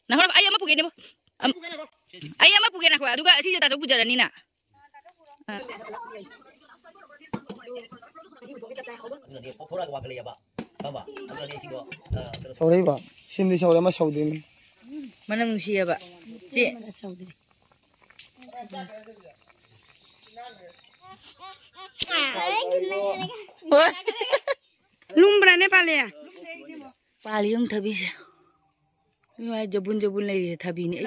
Nah, kalau ayam apa punya ni? Ayam apa punya nak? Aduh, sih tak tahu pujaran ni nak. Sorry ba, sindi sorry mas saudi. Mana mesti ya, Pak? Cik. Lumbra ne pale ya? Pale yung thabi siya. May jabun lagi thabi ni.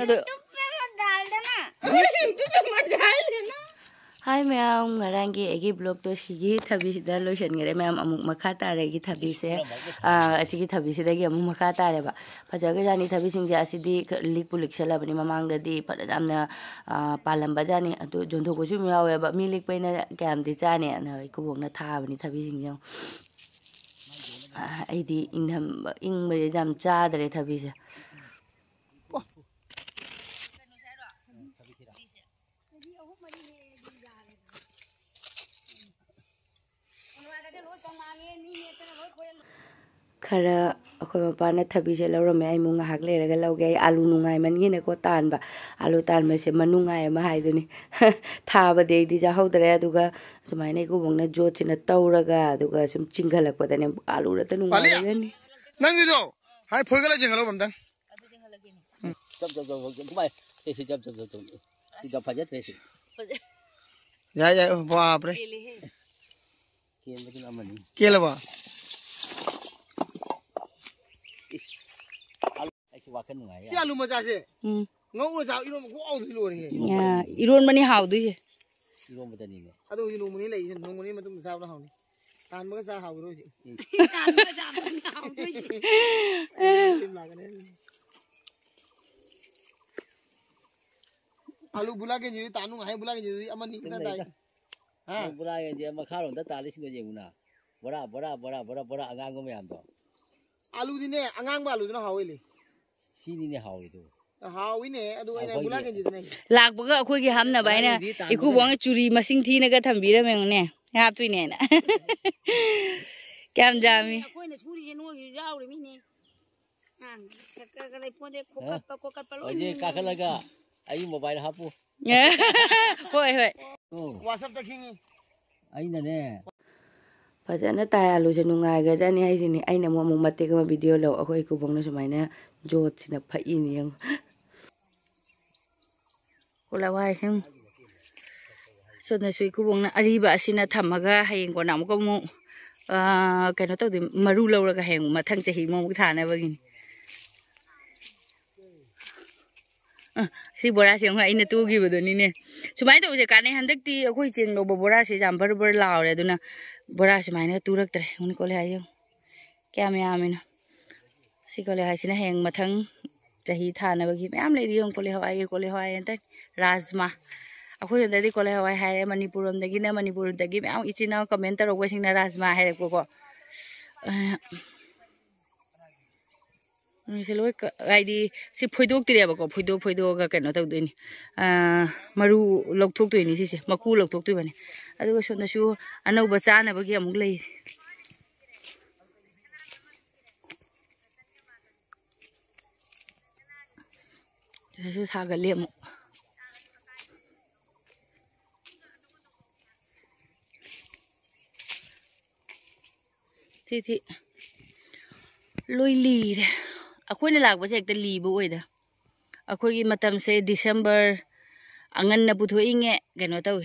Hai ma'am ngrangi egi blog to sigi thabi sida lotion ngare ma'am amuk makha tare gi thabi se asigi thabi sida gi amuk makha tare ba phajaga jani thabi sing ja asidi lik pulik sala bani mamang da di padamna palam ba jani atu jonthok ko su miyawe ba mi lik paina kam di jani na Ekubokna tha bani thabi sing jang ai di inham ing ba jam cha dare thabi se khara akhoi mapana thabi se lawrame ai mu ngahak leraga lawge alu nungai mani ne ko tanba alu tanba se manungai ma haiduni Thabadi di ja hodare aduga sumaina Ekubokna jo china tawraga aduga sum chinghalakpada ne alu ra ta nungai ni Nang do hai phulgala jingalo bamdang jab kumai se jab tidak pajat resi ya baap re kian betul amani kela ba aisi wakan nungai si alu macha se ngau ra iron ko au thilo re ya iron mani hau du je iron betani ne adu iron mani lai nong mani matung sa ra hauni tan ma sa hau ro ji tan ma sa hau du je alu bula ke jiri tanu hai bula ke jiri amani kita dai ha bula ke je makharon ta talis ngo jenguna bora angang ngo mayam do alu dine angang ba alu dina hawele sini ne hawi do hawi ne adu ai bula ke jiri ne lak baga akhoi gi hamna baina Ekubokna churi masing thi na ga thambira meng ne ha tui ne na kam jami akhoi na churi je no gi jaw re mi ne ka lai ponde kokat pa lo oje kakalaga ai mobile hapu hoi WhatsApp ta khingi ai na ne fajana tai alu je nungai ga jani ai jini ai na mo mate ga video lo akhoi Ekubokna sumaina jot sina phai ni yang kola wai hem so na sui Ekubokna ariba asina thamaga hayeng ko nam ko mu kaino to di maru lawraga heng mathang chahi mo thana bagini si bora se ngai ina tu gi bodoni ne sumai to se kane handak ti akhoi chen no bora se jam bar laure duna bora se maina turak tre uni kole ayo kya me amina si kole ha sina heng mathang chahi thana bagi me am le ri yong kole hawai enta rajma akhoi da di kole hawai haire Manipur dagi me am ichina comment ro wasing na rajma haire ko Siloi ID si phoidok tire ba ko phoido ga kano taw dini maru lokthok toini si maku lokthok toi bani adu so na su anau bacha na bagi amuk lei su saga lemu thi loi li akhoi na lak ba jek ta li bu oi da akhoi gi matam se December angan na puthoi inge gano taw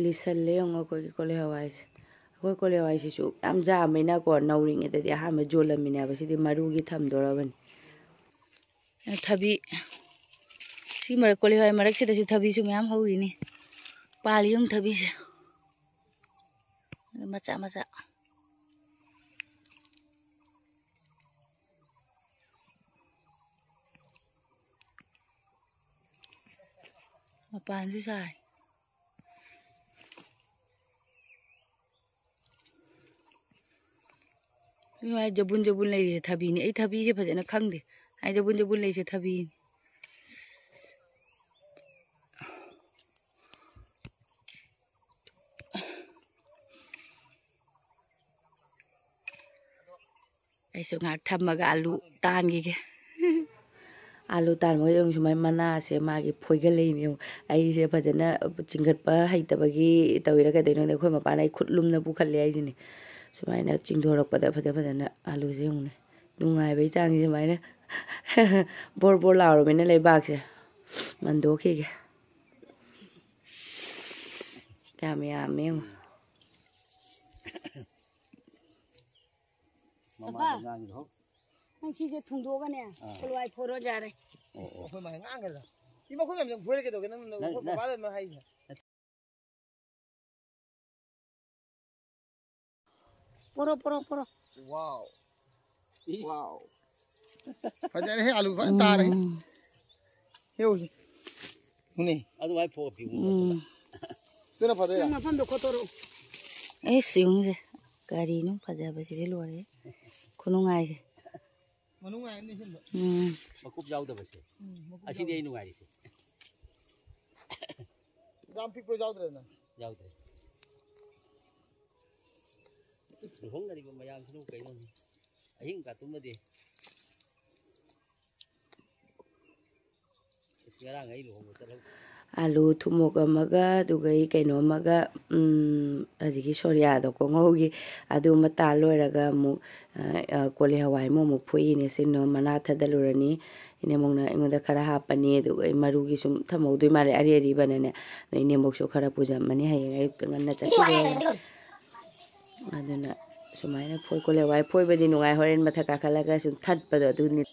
listen le ngo ko gi kole hawai akhoi kole hawai si su am ja maina ko nauring e da ha ma jolam mina ba si di maru gi tham dora ban thabi si mar kole hawai marak se da su thabi su myam hawi ni pali yung thabi se macha mapan su sai ai jabun lai thabi ni ai thabi je phajana khangde ai jabun lai se thabi ऐसो ngak thamaga alu tan gi ge alu tan mo yong sumai mana se magi phoiga leini ai se phajana chingat pa haitabagi tawira ka deino ne khoi ma pa nai khutlum na pu khalle ai jini sumai na chingdorok pada phajana alu je yong ne nungai bai chang ji mai na bor bor lauro mena lei bak se mando khi ge kamya meng mama ngang ho nang chi je thungdo ga ne kolwai phoro ja re khoi mai ngang ga ti ma khoi mai phoi ke do ke nang ba ba ma hai poro wow wow phajare he alu ba ta re heu si hune adu hai pho pi tu na phade na pham do khotoro e siung je gari nu phaja ba si lo re khunungai je manungai ni sin makup jau da base asi dei nu ngai se ram pik pro jau dre na jau de hong gari ba mayam sinu kai no ahing ka tum de sekarang ai lo hong ta lo alu thumok amaga dugai kaino maga ajigi soria do ko ngogi adu mata loiraga mu kole hawai mo mu phui ne sino mana thadalurani ine mongna ingoda khara hapani dugai marugi sum thamodui mare ari ari banane ine mokso khara puja mani hai ai nganna chakire aduna sumaina phoi kole hawai phoi badi nungai horen matha ka khalaga sum that pado aduni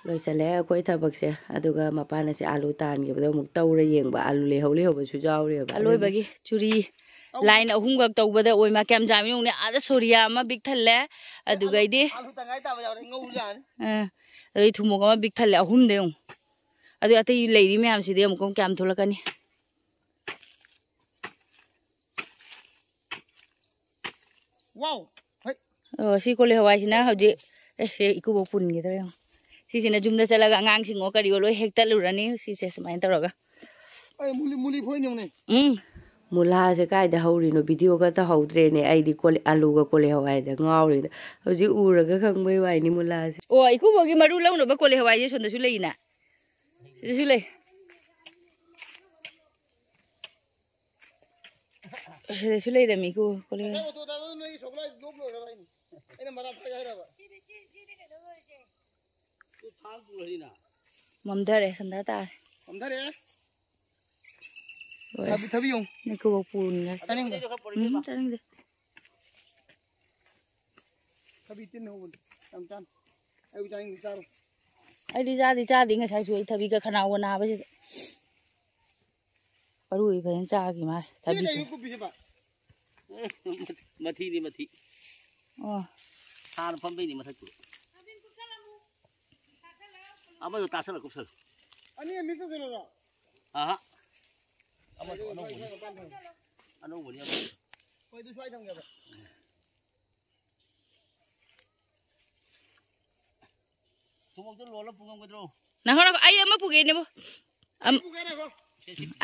loisale akhoi thabak se aduga mapana se alu tan gi bado muk tawra yengba alu le hole hoba su jawre ba aloi bagi churi line ahum gak tawbada oi ma kem jam yong ne ada soria ma big thalle aduga idi alu tangai ta ba jau ngau jan ai thumok ma big thalle ahum de yong adu atei leiri myam si de amuk kem tholakani wow si kole hawai sina hoji se ikubok pun gi tayong sisina jumda chalaga angang singo kari loi hekta lurani sise sumain taraga ai muli phoi ne mula se kai da hauri no video ga ta haudre ne ai di kole alu ga kole hawai da ngawri da hoji uraga khangbai wai ni mula se o ikubogi maru launu ba kole hawai je sonda su leina su le su le da mi ku kole to da no i sokla dok lo ra ni ina mara tha ga ra ba tu thang pu ri na mamdare sanda ta mamdare thabi yong ni ku pun ga taning de taning de thabi tin no tam tam ai u taning charo ai di cha di nga sai su ai thabi ga khana wana ba si paru i phan cha gi ma thabi ku bi ba mathi ni mathi thar pham bai ni mathak tu aba yo tasal kupsal ani mi to gelo ra aha ama ano boni ama koi du swai thang ga ba sumok tu lo la pungam gadro na hora ai ama puge ne bo pu ga na ko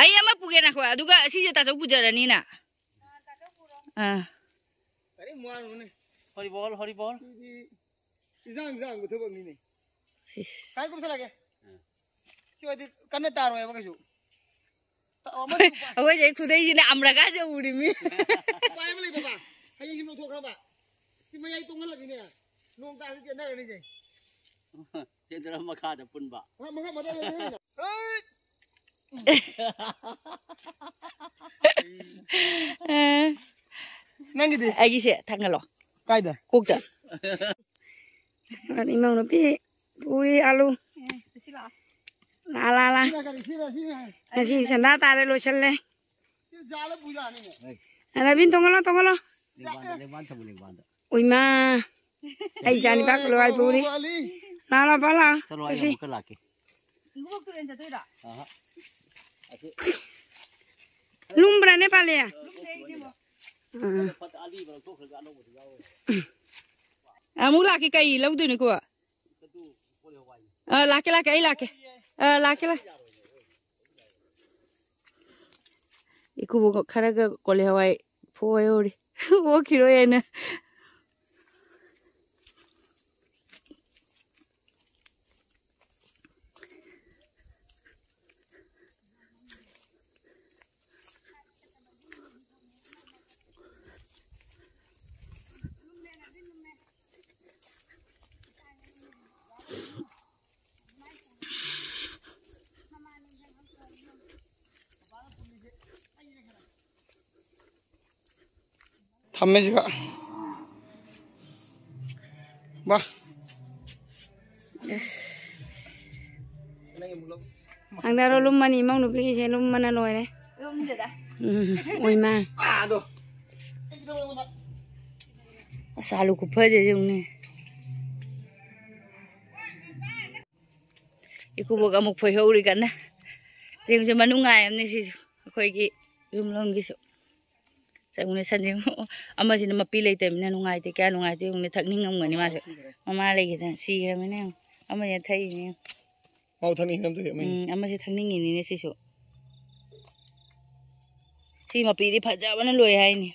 ai ama puge na ko aduga si je ta sa pujarani na ari muan ne hori bol izang go thobak ni ne kai kum sala ke ki wadi kanna taro ya ba ka ju akhoi je khudai ji na amra ga je uri mi pai ma le ba hai yi no thok ra ba si ma yai tong la gi ne nong ta ke na ni je cendera makha da pun ba ma ma da le nang gi de ai gi se thangalo kai da kok da ani mang no pi puri alu la asi sanda tare lo challe jala puja ni ne ana bin tongolo le ban thabu le ban oi ma ai jani ba ko ai puri la bala chalo ai ka la ke Lumbra ne palea. Mula ki kai lau tu ni ko. Laki ai laki. Laki. Ekubokna kharaga kole hawai phoi ori. Wo kiro ena. Thamme sih kak. Bah. Yes. Ang daro lumani mau nubi saya lumana noy ne. Lum deh dah. Oi ma. Aduh. Salu kupa je jung ne. Ekubokna muk phoi hori kan na. Jeng je manungai am ni si. Khoi ki lum long ki so. Saya sanjung ama sini mapi lei tem na nungai te kya nungai te ung ne thak ning ngam ngani ma se mama lei ki si ram ne ama ya thai ni Mau thang ni nam tu mai. ama se thak ning ni ne si so si mapi di phaja bana loi hai ni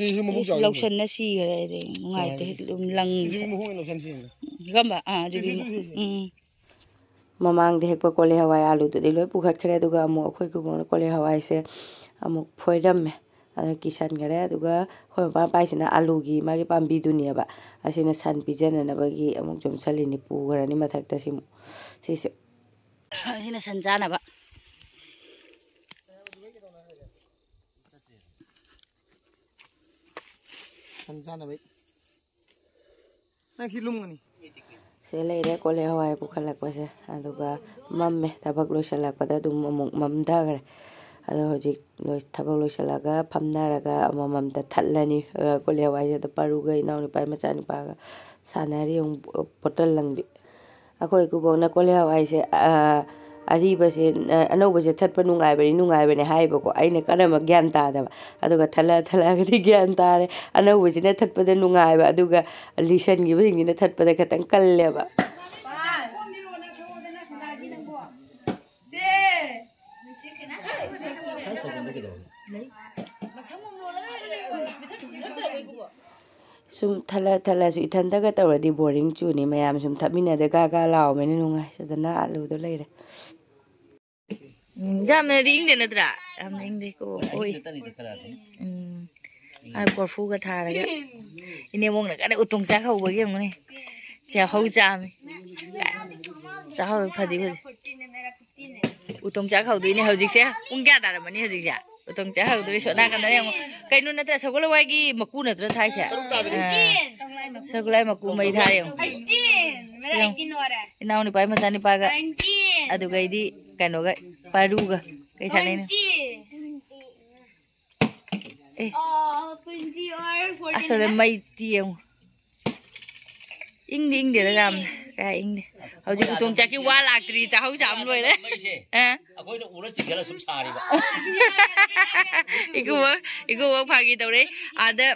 Ni su mu jaw. lausan na si gare de nungai te lang Ni mu hoi lausan si. gamba judi mamang de hekpa kole hawai alu tu de loi pukhat khare du ga mo khoi ku mo kole hawai se amuk phoidam me kisan gare aduga khoi pa pai sina alu gi magi pambi dunia ba asina san pijana na bagi amuk jom sali ni pu garani mathak ta simu sisi asina sanjana ba Sanjana bai. Nang si lum ngani. sele re kole hawai pu khalak pa se aduga mamme tabak lo salak pada dum amuk mamda gare ado hojik lo thabak lo salaga phamnaraga amamam ta thatlani kole hawai da paruga inaw ni pai macha ni pa sanari ong portal langbi akhoi Ekubokna kole hawai se ari ba se ano ba se thatpa nungai bani hai ba ko aine karama gyan ta da aduga thala ga di gyan ta re ano ba se ne thatpa da nungai ba aduga lisan gi ba ni ne thatpa da khatang kalle ba sum thala su ithanda ga tawradi boring chu ni mayam sum thamina de ga law me ni nungai sadana alu do leire jamne ring de nadra am ring de ko oi ai porfu ga thara ga ine mong na ka Utongchak hau ba ge ngone cha hau cha me cha hau phadi Utongchak hau de ni hau jik se ung kya da mani hau jik ja Utongchak hau de so na kan yang kai nu na tra sagol wai gi maku na tra thai cha sagolai maku mai thai yang inaw ni pai ma ni pa ga adu gai di kano ga paru ga kai cha nei na 20 or 40 aso de mai tiang ing de la gam kai ing de hau ji Utongchak ki wa lak tri cha hau cham loi de akhoi no ura chigala sum sari ba Ekubokna phagi tawre ada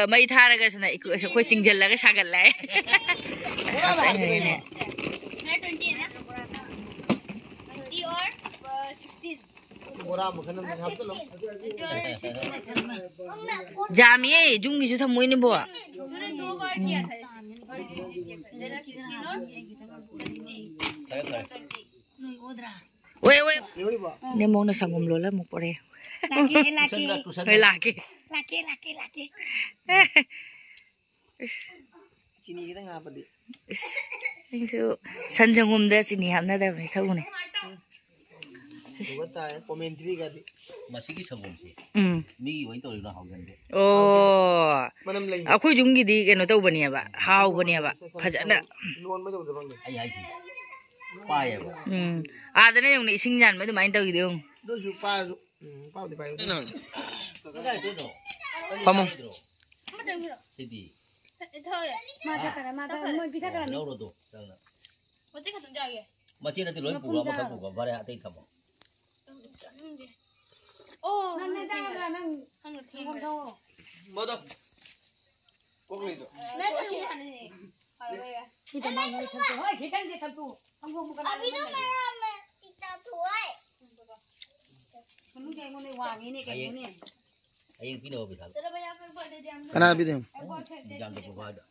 mai thara ga sana khoi chingjal la ga sagal lai 20 or 16 Ora mu khanam ni hab to lo. Jamie jungi ju thamoi ni bo तूने 2 बार किया था ऐसे जरा 16 और 20 we ne mong na sangum lo la mu pore laki Chini kita ngapa di? Itu sanjangum da chini hamna da mai thau ne Bata ya commentary ka di. masigi sabum si mi wai to na haugan de Manam lai. akhoi jungi di keno tau bani ba hau bani ba phajana Lon ma jau da bang. ai si pa ya ba adane yung ni ising yan mai du mai tau gi deung Do su pa su. Pa di pa. Nang. ka to no Pamong. sidi thôi mà ta cả mà ta mới biết cả lâu rồi to 어떻게 같은 자게? 마치는 로 부가 막 부가 바래 아떼 타고. 난 내가 난 한번 더. 뭐다? 꼬글이죠. 내가 하네. 알아요. Kita mau ngai satu. Hoi, kita ngai satu. Kamu bukan. Abi nó mà kita thôi. Kamu kayak ngone wang ini kayak ngene. Ayang pino bisa. Terus banyak yang buat dia diam. Kana bi dem. Jam tu buka ada.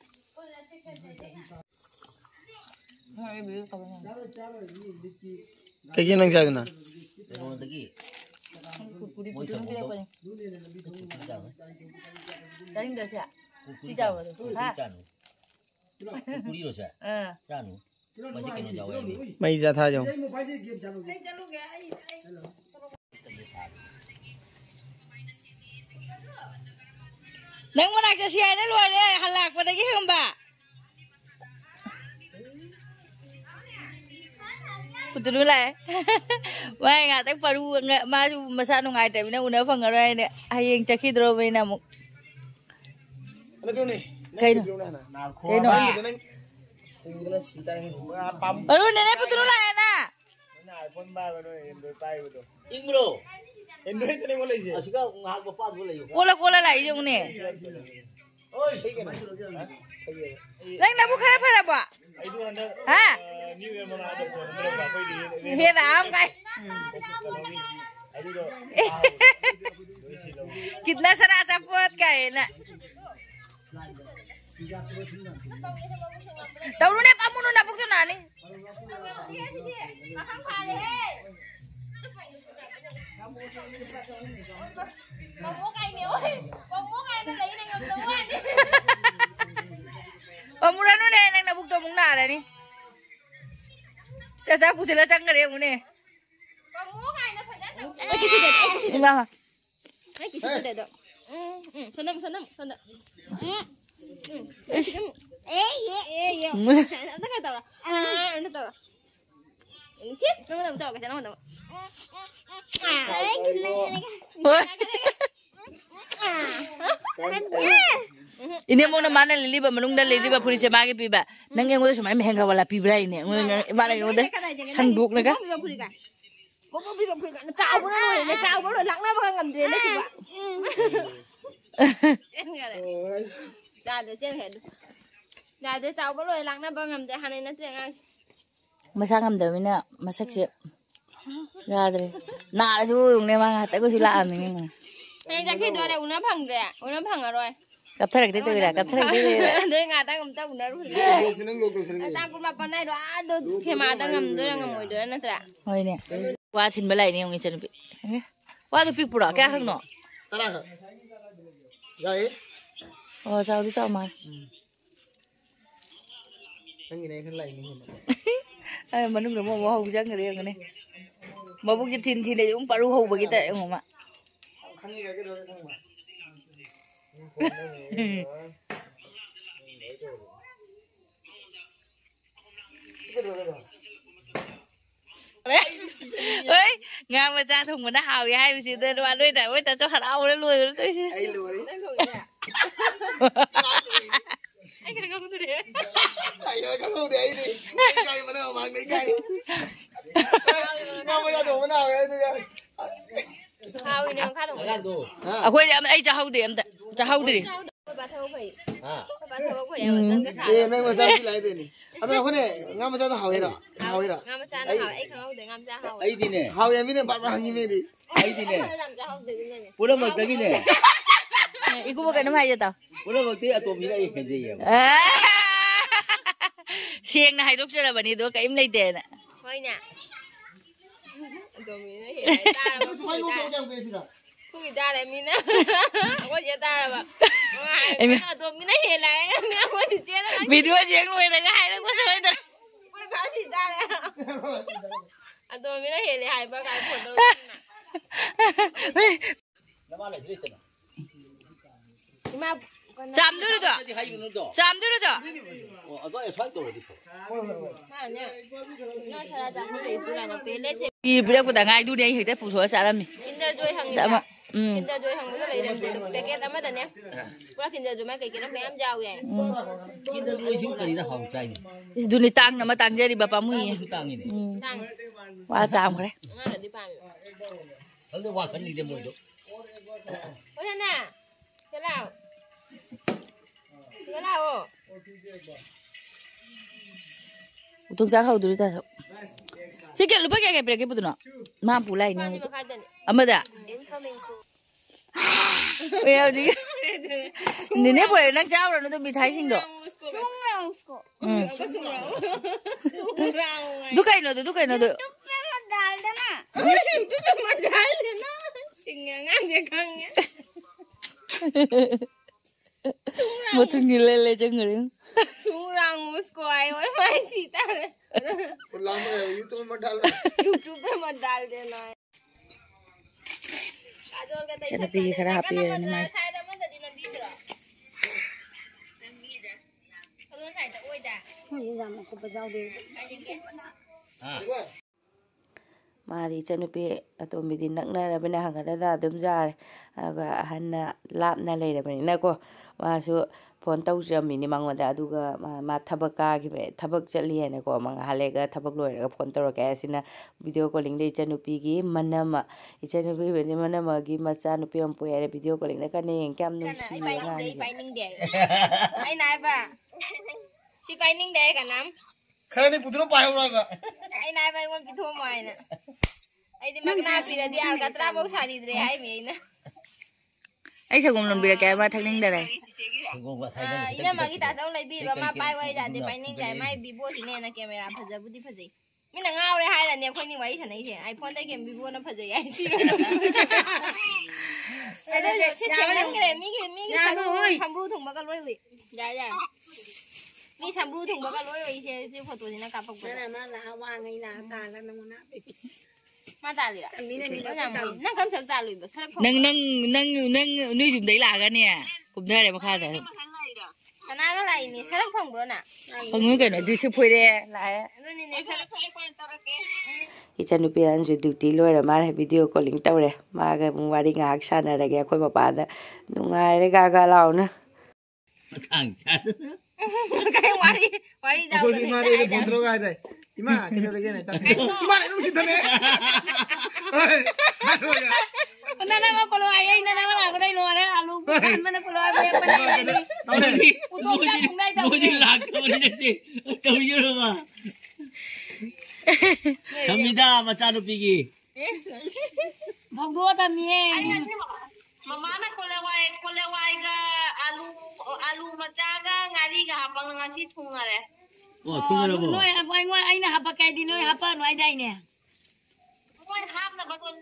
Kaya nang sa na. Mau lagi. Mau isang buka. Daring dah siap. Tidak apa tu. Canu. Kuri lo siya. Canu. Masih kena jauh ni. Mai ja tha jo. Nang mana kerja siapa ni luar ni halak pada kita hamba. Betul lah. Wah, nggak tak perlu nggak masuk masa nungaire tapi nak guna fang orang ni. Ayang cakap terus main namu. Ada tu ni. Kain. Kain. Baru nenek betul lah na. Ing bro. Android ni boleh je. Asyik kau ngah bapa boleh juga. Kola lah ini ni. Oi. Nang nak bukan apa apa? Ha? Hera am kai. Kitna sara cepet kai na. Tahu ni apa munu nak bukti nani? Mau cái này ơi, mau cái này lấy này ngầm đâu anh. Pemurah nu ni nang nak bukti mung nara ni. Saya pusing lah cakap dia mune. Mau cái này phải đấy. Enggak. Cái gì đấy. Sonam. Nó cái tàu à, nó tàu. Chip, nó tàu cái nó tàu. Ini mau mana lili ba menung dah lili ba puri sebagi piba. Nang yang udah semai mehengga wala pibra ini. Mana yang udah sanduk naga. Có bị bọc nó chào nó rồi lặng nó vào ngầm gì đấy chị ạ. Ra được trên hết. Ra được chào nó rồi lặng nó vào ngầm gì hàng này nó tiếng Anh. Masa ngam dah mina masak siap. Ra deh. Nah, su ni mah tak aku sila amin ni mah. Này chắc khi đó là uống nó phẳng rồi. Kapter kita tu dah, kapter kita. Đây ngà ta ngầm ta uống nó rồi. Ta cũng là phần này đó, đôi khi mà ta ngầm tôi là ngầm ngồi đó nó thật. Oi ni. Wah thin belai ni orang cenderung. Wah tu pik pura, kaya hang no. Tara. Gay. Oh, jauh tu jauh mal. Nang ini kan lain ni. Manung dah mau hau jang ni yang ni. Mau buk je thin ni jung paru hau bagi tak yang mak. Kan ni lagi dulu sang mak. Ơi, ngang mà cha thùng mà nó hào vậy hay gì đây đoán đây này, ta cho hạt áo nó lùi nó tới. Ai lùi đi. Anh cái không tôi đấy. Ai ơi, không để đi. Cây mà đâu mà mấy cây. Ngang mà ra đồ nào vậy tôi. Hào thì nó khác rồi. Akhoi ai cha hau đi em cha hau đi. Bà thâu phải. Bà thâu phải cái sả. Eh, nang macam ni lain ni. Apa nak ni? Ngam macam tu hau hera. Hau hera. Ngam cha nó hào, ấy không để ngam cha hào. Ai đi nè. Hau yang ni bab hangi ni di. Ai đi nè. Làm cha hào từ cái này. Pura mag lagi nè. Ekubokna nama aja tau. Pura mag ti atom ni ai kan je ya. Siang na haidok sila bani do kaim lay din. Thôi nè. Tụi mình nó hiện lại ta là Mai lu kau jam ke sini. không người ta là mình á, có gì ta là tụi mình nó hiện lại, mình có gì chết nó. Video siang nuôi ta cái hay nó có sôi ta. Quay phá gì ta này. Tụi mình nó hiện lại ba cái phun đâu. Nama lagi tu. Mà Jam tu tu. Jadi hai bunu tu. Jam tu tu. Oh, agak ya sai tu tu. mà nhá, nó thật là chẳng có gì tôi là nó bé lên xe. Ki bila aku dah ngai tu dia hidup pusat salam ni. Kinder joy hàng Sama. Kinda joy hang lay them packet amadane. Pura kinda joy mai kay nam kayam jaw yan. Kinda joy siu kari da hau chai. Is duni tang nama tang jari bapa mu ye. Tang ini. Tang. Wa jam kare. Ngana di pam. Kalau wa kan ni dia mo jo. O na. Kelao. Kelao. Utongchak hau duri ta. Sikit lupa kayak berapa betul nak? Mampu lah ini. Ni makadan. Amada. Ya jadi. Ini boleh nak jauh orang tu bitai sing do. Sungrang sko. Sungrang. Dukai no tu, dukai no tu. Madal dana. Madal dana. Singang je kangnya. Mutu ngilele jengering. Sungrang musko ay oi mai sita. lama ya itu mah dal. YouTube पे मत डाल देना काजोल का चलो P के खराब P है ना शायद हम तो दिन बीत रहा काजोल खाई तो ओई दा ये जाम को बजाओ दे Mari chanupi atombidi naknarabina hangadada adum jare aga hanna lapna leirabani ko masu phone tawjamini mangoda aduga ma thabaka gi thabak chali hena ko manga halega thabak loiraga phone tawraka asina video calling le chanupi gi manama ichanupi beni manama gi macha nupi am poyare video calling na kane kam nu si paining de ai nai ba si paining de kanam khare ni putro payo ra ba ai nai ba ngon pitho mai na ai di magna pira di algatra bau sari dre ai me na ai sagom lombira kay ma thakning da dai ina magi ta jong lai bi ba ma pai wai ja de paining dai mai vivo sine na camera phaja budi phajai mina ngaure hai la ne khoi ni wai sanai se iphone dai game vivo na phajai ai si ada si nang kre mi sambru thong ba ka loi wi ja ni sambru thong ba ka loi wi se photo ni na ka pak ba na ma la wa ngai na ta la na na ma ta li la mi nang kam sab ta lui ba sarap nang nuôi dùm đấy là cái nè cũng đây để mà khai đấy kana la lai ni sarap phong bro na không nuôi cái nó đi siêu phơi đấy lại ni ne sarap phong tarake ichanupi anju duty loira mar video calling tawre maga wari ngak sana rage khoi mapa da nungaire ga law na Thang chan. kai wari da ko ima re putro ga dai ima ke le ge na cha ima ne nu si thane na na ma ko lo ai na na ma la ko dai lo re alu man ko lo ai ba ni Utongchak cũng đây đâu Mudi lag ko ni si. Kau yo ro ba. Thambiba macha nu pigi. phong đua ta mie mama na kolewai ga alu macaga ngari ga hapang ngasi thungare Oh, thung ro bo. noi ai na hapa kai di noi hapa noi dai ne moi hap na bagun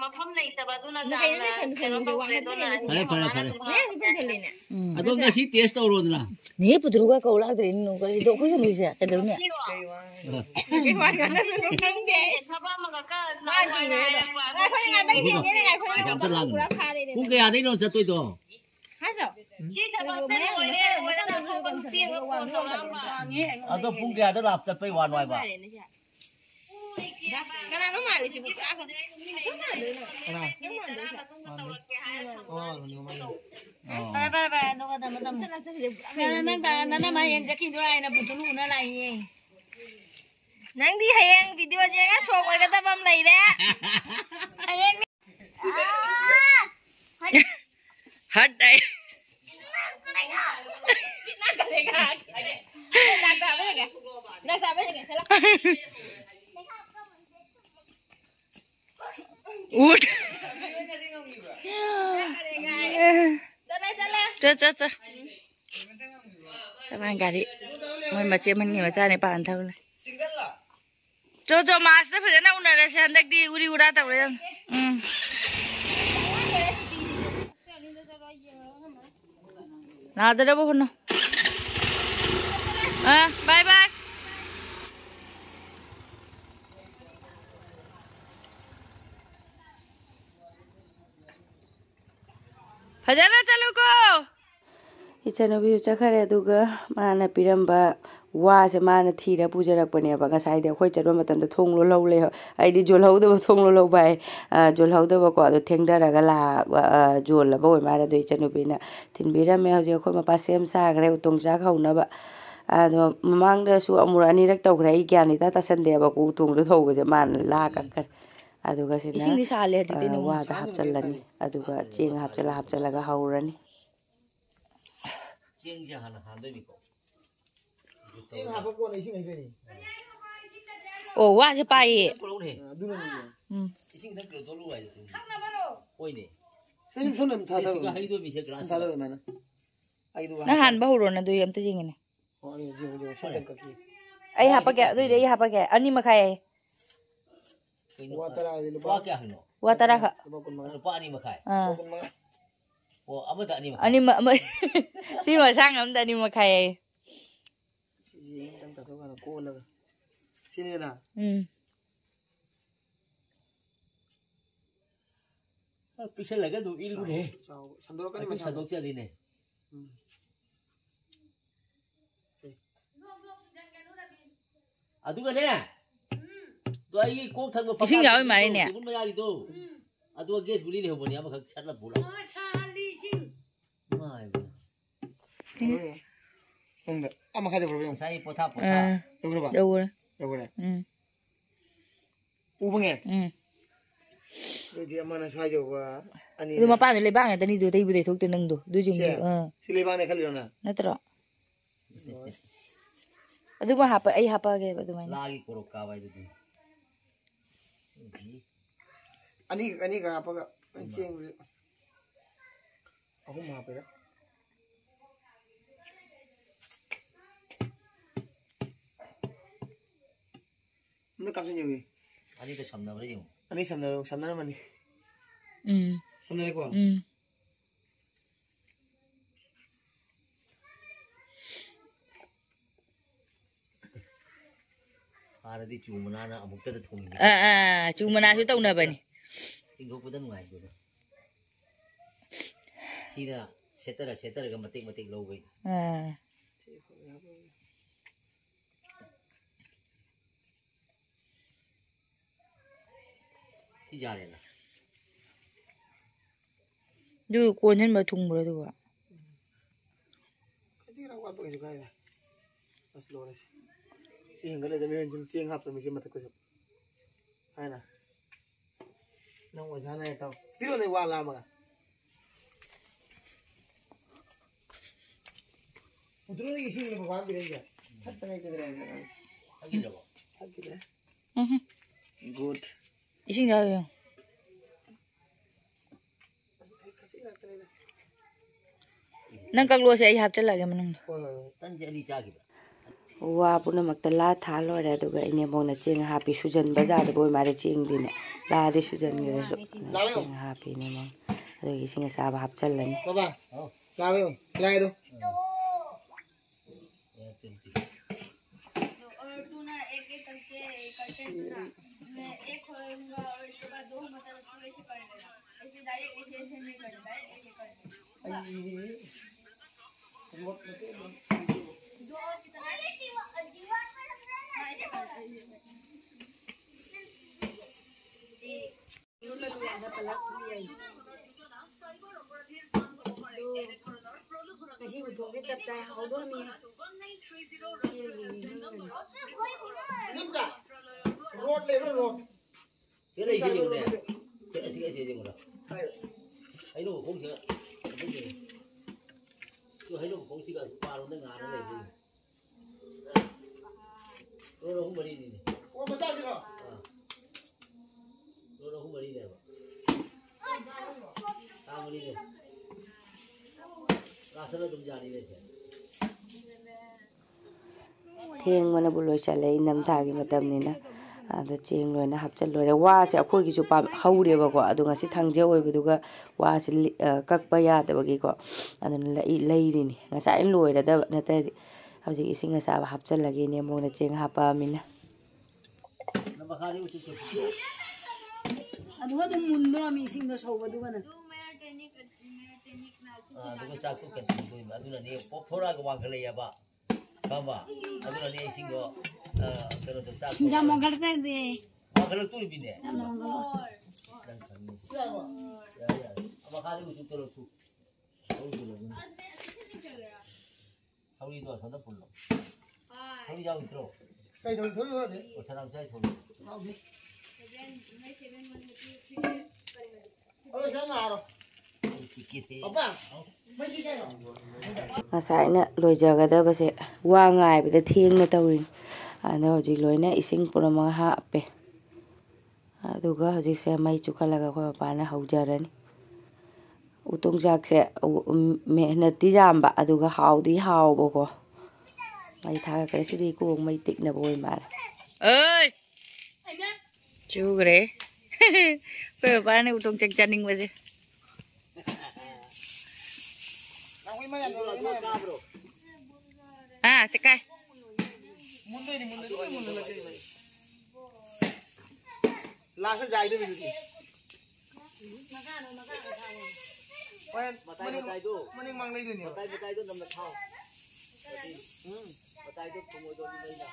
mafam nei ta baduna da Pare. Adom na si taste aur rodna. ne pudruga kaula drin no ga do ko nu se ta do ne thaba ma ka na wai na ga khoi nga dai ni ne ga khoi nga ba pura kha de Pung kaya dai no chatoi to. ha so chi thaba pe loi ne wai na ko ban tieng ko so ma Ado pung kaya da lap chapai wan wai ba. kana no mari si buka ko ba no ga dam na na ma yen jaki doi na butulu na lai ye nang di hayang video je ga so ko ga ta bam lai de hat dai ut cho bạn gari mình mà chơi mình mà cha này bạn thâu này cho mas đó phải nào nè sẽ ăn đi uri ura tao đấy nào tới đâu bố nào bye bye Fajana chalo ko. Ichanabi uchakhare aduga mana piramba 와세 마나 티라 부저락पनेबा ngasai de khoi chatba matam da thong lo lo le ai di jol hau da thong lo lo bai jol hau da ba ko do thengda raga la jol la boy mara do chanubi na tinbira me hau je khoi ma pa sem sa gre Utongchak hauna ba ado mamang da su amura ani rak taw gre gyani ta ta sande ba ku tung do thog je man la ka kar adu ga sina ising di sale hadi te no wa da hapchalani adu ga cheng hapchala ga haurani cheng ja han han de bi ko cheng ha ba ko nei sing ai ni oh wa se pai ko lo ne du na ni ising da ko do lu ai oi ne se sim sonam tha tha ising ga hai do bi se glass tha lo mana ai du na han ba huro na do yam ta jing ne oh ai ji jo shatan ka ki ai ha pa ga do ai ha pa ga ani ma khai wa tara ai lu ba kya hino wa tara kha ba kun ma pa ni ma khai kun ma o amata ni ma ani ma si ma sang am da ni ma khai ji tang ta ka ko la sini na pixel laga du il ne sandoro ka ni ma sadok cha li ne adu ga ne do ai ko thang ma ising yawi mai ne bun ma ya li do adu gas buli ne ho boni ama khak chat la bula mai Enggak, ama kade bro. sai potha Đâu ba? đâu rồi Đâu rồi? Ubang Rồi dia mana sai jo ba ani. Lu ma pa le bang ta ni do tai bu dei thok te nang do du jing du Si le bang ne khali na. na tro adu ma hapa ai hapa ge ba du mai lagi korok ka bai du Ani ka apa ka ceng. Aku mau apa ya? Nó cặp nhiều gì? ani ta samna bare jing Ani samna mani. Samna ne ko. ara di chu mana na amuk ta thum chu mana su tau na ba ni sing go pudan ngai du sira setara ga matik lo bai si ja le na du ko nhân ba thung bro du ba Cái nào quan trọng cái này. Bas lo này. Si hingga le dami jum ceng hap to mi matak ko. Hai na. Nang wa jana ya tau. Piro ne wa la ma. Utro ne isi ne ba bi renja. Hatta ne ke renja. agi lo Hagi de. Good. ising ya yo nang kak lo se ai hap chala ge manang tan je ali cha gi wa puna maktala tha lo re do ga ine bona cheng happy sujan bazaar de boy mare cheng din la de sujan ge so cheng happy ne ma ado gi singa sa ba hap chalani Baba. La ve. La do. ya chen chi और तू ना एक करके करते ना एक होगा और इसके बाद दो मतलब तू ऐसे कर लेना ऐसे डायरेक्ट ऐसे नहीं करना डायरेक्ट ऐसे करना दो और कितना दीवार पे लग रहा है ऐसे करना Kasi utong ke chap chai hau do mi Nimja. Road le road. se le se jing ne se jing lo ai lo không se tu hai lo không si ga pa lo na nga na le lo không bari ni Wo ma ta ji ba. lo không bari le ba ta bari le ra sa lo dum ja ni le se theng mana bu loi cha le nam tha gi matam ni na ado cheng loi na hap chal loi wa se akhoi gi chu pa haure ba ko adu nga si thangje oi bu du ga wa si kak pa ya da ba gi ko adu lei ri ni nga sa in loi da na ta hauji ising sa ba hap chal lagi ne mo na cheng ha pa min na na ba khari u chu chu adu ha dum mun do mi sing do sau ba du ga na तू मेरा training ना du ga chak tu kan tu ba du na ne pop thora ga wa khale ya ba thongba aduna ni singo kero to chak Jam mau kerja deh. kalau tu bine Jam mau kalau. ya apa kali usul terus tu Thabi tu sana pullo Thabi jauh itu Cây thôi thôi thôi đấy. salam saya tu Ôi sao nào rồi? Apa? Mấy cái cây rồi. Masayna loijagadabase wa ngaibada thengna tawrin ana hojik loina ising purama hape aduga hojik se mai chukalaga ko pana haujarani utongchak se mehnati jamba aduga haudi hawbo ko mai thaga kare sidi ko mai tikna boy mar oi chugre ko pana utongchak janing baje ah cekai Munde lagi. Last jai deh begitu. Mending mang lagi ni. Matai tu nama thau matai tu kumoi tu ni na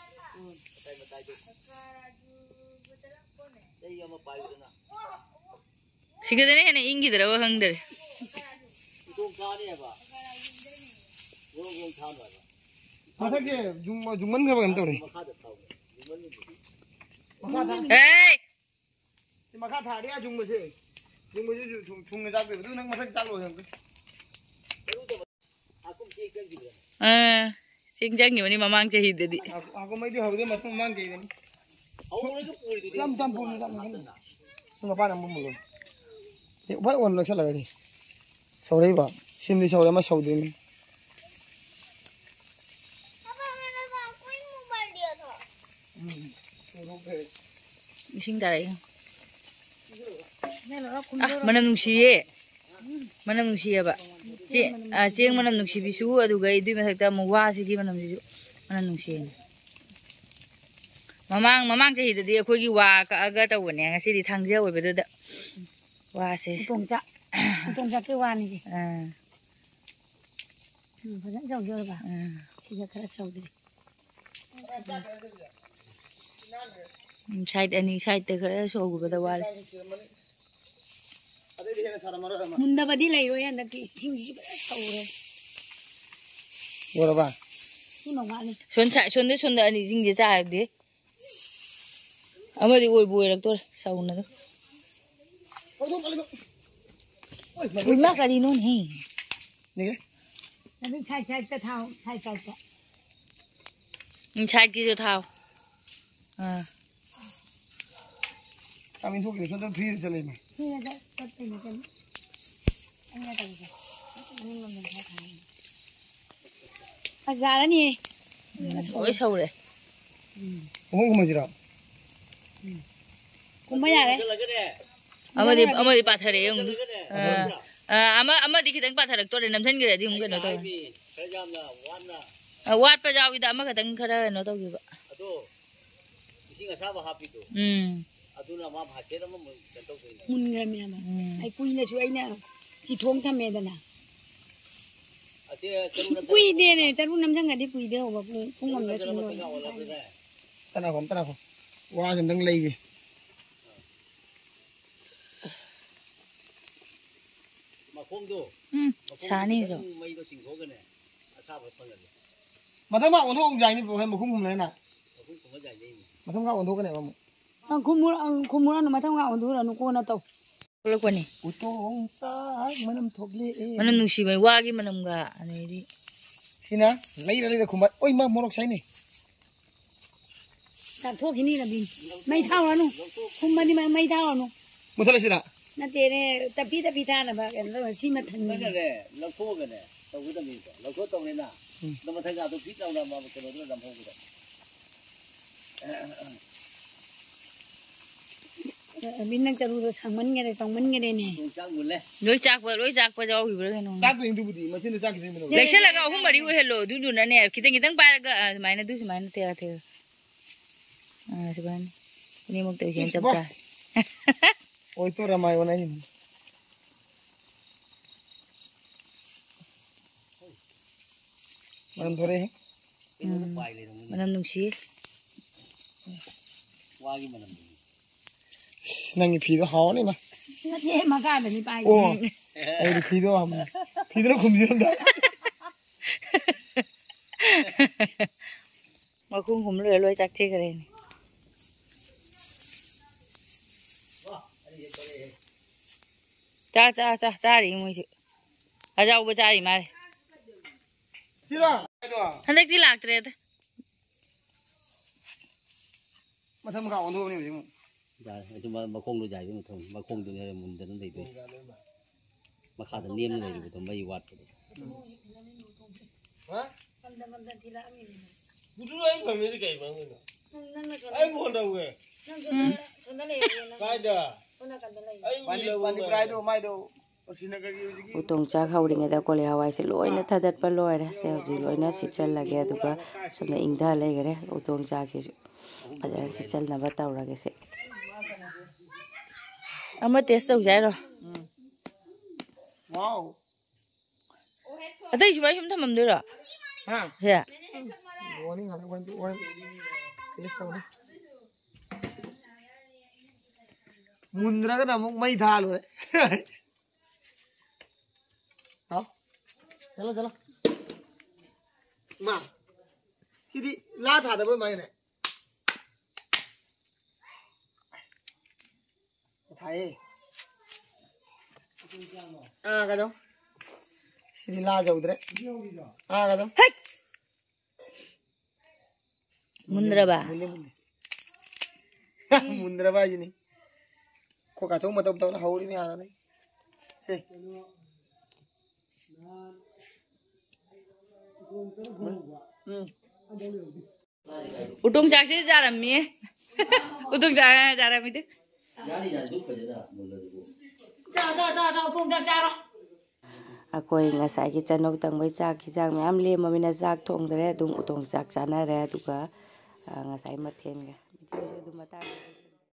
matai tu jadi yang apa itu na sigadane hene ingi dara wa hangdar itu kau ni apa gong thau na Masa ke jungman ke bagaimana tu ni? makha thau jumon ni hey Maka thari a jung masih. Jung ni tak betul. Nang masa cakap loh yang tu. aku cek kan juga singjang ni mani mamang chahi dedi Aku mai di haudi masa mang ke ini. awak ni tu puri tu Lam pun lam. Tunggu apa nama mulu? Apa orang nak salah lagi? Saudara iba. Sini saudara mas saudara ni. ising darai manam nungsiye ba cheng manam nungsi bisu aduga idui mathakta mu wa sigi manam ju manam nungsiye mamang chahi dadi akhoi gi wa ka aga tawne ngasi di thangja oibada da wa se Utongchak ke wani ji. Fajan jauh jauh ba. Tiga kali jauh deh. side ani side te khare so gu bada wal Ada di sana sarama rama. Munda badi lai roya nak sing ji saure. Berapa? Ni mau wani. son da ani jing je cha de amadi oi boi rak tor sauna do Oh tu kali tu. Oi, ulla kali non he ni ke? Nanti cai ta thau, cai ta. side ki jo thao Kami tu kiri, contoh free jalan ni. Ni ada tapi ni kan. Ini ada juga. Ini memang thau. Azara ni. oi sau re Oh, kau masih ram. Kumbaya re. amadi pathare yung amadi khitang patharak tor namthan gire di hum keno to wat pa jawi da ama kadang khara no to gi ba ado ising asaba happy tu aduna ma bhate na mo kanto ko Mun ngram ya ma. Ai pui na su ai na. Chi thong tham me da na. ase karuna Pui de ne, charu nam jang di pui de ho ba pung ngam na su no. Tanah kom. Wah, gendeng lagi. makhom tu sani jo mai ko singho ka ne asaba phang le Macam apa untuk jai ni bukan mukum kumlai na. makhom ko ja jai ni Macam apa untuk kan kamu? Kumur no matang ga on dura no ko na to. lok pani Utongchak manam thoble. manam nungsi mai wa gi manam ga ani di Sina, lagi kumbat. Oi, mah morok saya ni. Ta tho kini na bin. Mai thau no. Kumbani mai thau no. Mutal sila. Na te ne tapi ta na ba kan lo si ma than na ni. le lo tho ka ne to ko ta mi to lo tho to ne na no ma thai ga to phit na ma ko no lam ho ko Bin nang charu do changman nge de ne. tu chang mun le loi chak pa jaw gi bra keno Tak tu itu budi, macam ni tak kita mana. leksha laga hum bari wo hello du na ne kitang pa ga maina du maina te seban ini mok te hen chap cha Oh itu ramai warna ini. Manam thore. Manam nungsi. Nangi pido hawa ni ma. Nanti makan ni pai. Oh, ay pido ama. Pido na kumjiram da. Makung kum loi chak the kare ni. Cha ri moi chu. Aja uba cha ri ma. Sira. Handak di lak tre ta. Matham ka ondu ni mu. Dạ, chúng mà không được giải chúng thường mà không được này muốn đến đây thôi mà khá là niêm này thì mấy watt hả? Bút anh phải mấy cái mà anh buồn đâu vậy? Cái đó Pani prai do mai do Utongchak hauringa ko le hawai se loina thadat pa loira sel ji loina sichal lage aduga sona ingda legare Utongchak ki aja sichal na bataura ge se ama test tau jai ro wow atai shi bai shum thamam de ro ha ya warning ala one test tau ni mundra ka namuk mai dhal ho ha chalo chalo ma sidi la tha da bro mai ne thai ka do sidi la jau dre ka do mundra ba mundra ba ji ni ko ka chong matam tau na hauri ni ana nai se Utongchak se jarammi Utongchak jarammi de akhoi ngasai ki chanok tangbai chak ki jang myam le mamina jak thong dare dum Utongchak chana re duka ngasai mathen ga